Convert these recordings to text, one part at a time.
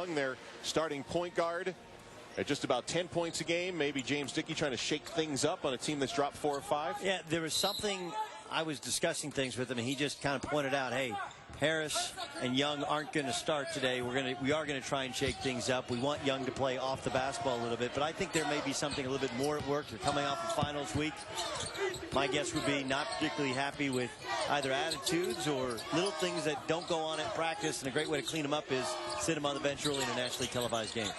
Their starting point guard at just about 10 points a game. Maybe James Dickey trying to shake things up on a team that's dropped 4 or 5. Yeah, there was something. I was discussing things with him, and he just kind of pointed out, hey, Harris and Young aren't going to start today. We are going to try and shake things up. We want Young to play off the basketball a little bit, but I think there may be something a little bit more at work. They're coming off of finals week. My guess would be not particularly happy with either attitudes or little things that don't go on at practice, and a great way to clean them up is sit them on the bench early in a nationally televised game.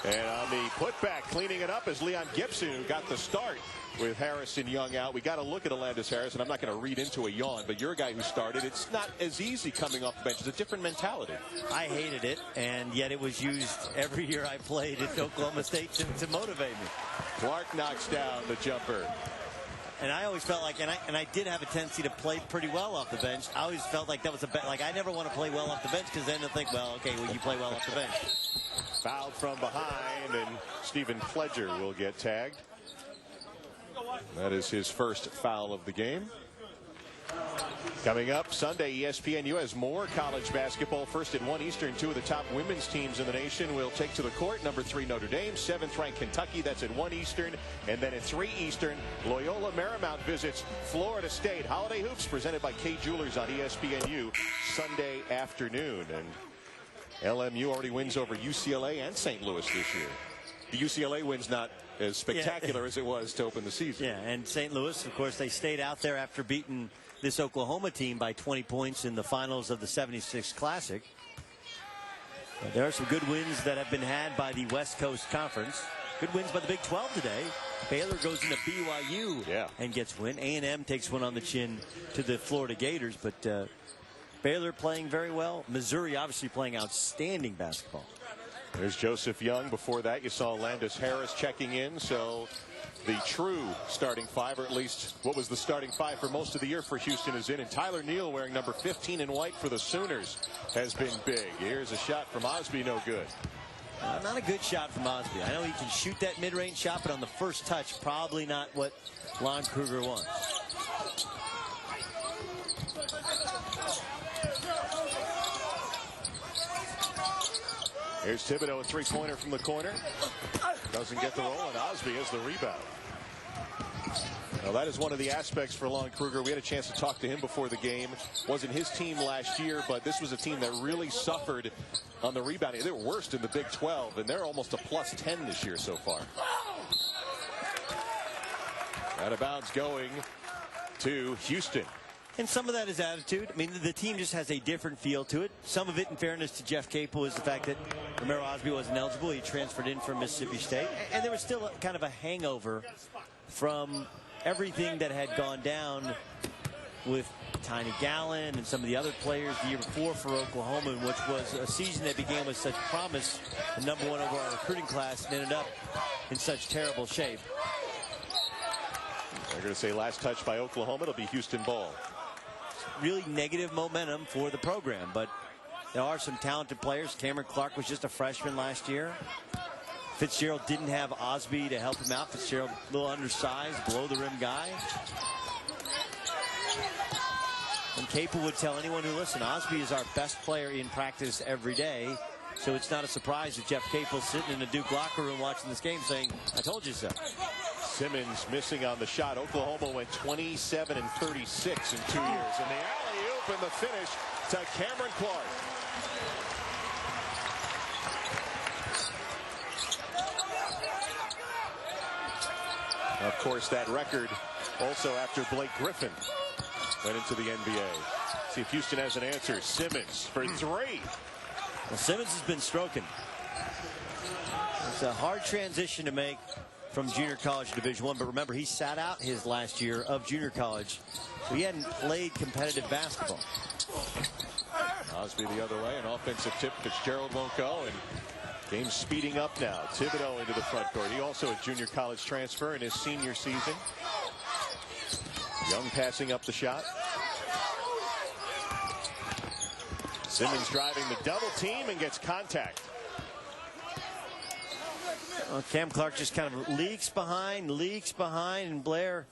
And on the putback, cleaning it up is Leon Gibson, who got the start with Harris and Young out. We got to look at Alandis Harris, and I'm not going to read into a yawn, but you're a guy who started. It's not as easy coming off the bench. It's a different mentality. I hated it, and yet it was used every year I played at Oklahoma State to motivate me. Clark knocks down the jumper. And I always felt like, and I did have a tendency to play pretty well off the bench. I always felt like that was like I never want to play well off the bench, because then they'll think, well, okay, well, you play well off the bench. Fouled from behind, and Stephen Pledger will get tagged. That is his first foul of the game. Coming up Sunday, ESPNU has more college basketball. First at 1 Eastern, 2 of the top women's teams in the nation will take to the court. Number 3 Notre Dame, 7th ranked Kentucky. That's at 1 Eastern. And then at 3 Eastern, Loyola Marymount visits Florida State. Holiday Hoops presented by Kay Jewelers on ESPNU Sunday afternoon. And LMU already wins over UCLA and St. Louis this year. The UCLA win's not as spectacular as it was to open the season. Yeah, and St. Louis, of course, they stayed out there after beating this Oklahoma team by 20 points in the finals of the 76 Classic. But there are some good wins that have been had by the West Coast Conference. Good wins by the Big 12 today. Baylor goes into BYU and gets a win. A&M takes one on the chin to the Florida Gators, but Baylor playing very well. Missouri obviously playing outstanding basketball. There's Joseph Young. Before that, you saw Alandis Harris checking in. So the true starting 5, or at least what was the starting 5 for most of the year for Houston, is in. And Tyler Neal, wearing number 15 in white for the Sooners, has been big. Here's a shot from Osby, no good. Not a good shot from Osby. I know he can shoot that mid-range shot, but on the first touch, probably not what Lon Kruger wants. Here's Thibodeau, a three-pointer from the corner. Doesn't get the roll, and Osby has the rebound. Now, that is one of the aspects for Lon Kruger. We had a chance to talk to him before the game. Wasn't his team last year, but this was a team that really suffered on the rebounding. They're worst in the Big 12, and they're almost a plus 10 this year so far. Out of bounds going to Houston. And some of that is attitude. I mean, the team just has a different feel to it. Some of it, in fairness to Jeff Capel, is the fact that Romero Osby wasn't eligible. He transferred in from Mississippi State. And there was still kind of a hangover from everything that had gone down with Tiny Gallen and some of the other players the year before for Oklahoma, which was a season that began with such promise, the #1 overall recruiting class, and ended up in such terrible shape. They're going to say last touch by Oklahoma. It'll be Houston ball. Really negative momentum for the program, but there are some talented players. Cameron Clark was just a freshman last year. Fitzgerald didn't have Osby to help him out. Fitzgerald, a little undersized, below the rim guy. And Capel would tell anyone who listen, Osby is our best player in practice every day. So it's not a surprise that Jeff Capel's sitting in the Duke locker room watching this game saying, I told you so. Simmons missing on the shot. Oklahoma went 27 and 36 in 2 years. And the alley-oop and the finish to Cameron Clark. Of course, that record also after Blake Griffin went into the NBA. See if Houston has an answer. Simmons for 3. Well, Simmons has been stroking. It's a hard transition to make from junior college to Division I, but remember, he sat out his last year of junior college, so he hadn't played competitive basketball. Osby the other way, an offensive tip. Fitzgerald won't go, and game's speeding up now. Thibodeau into the front court. He also a junior college transfer in his senior season. Young passing up the shot. Simmons driving the double team and gets contact. Cam Clark just kind of leaks behind, and Blair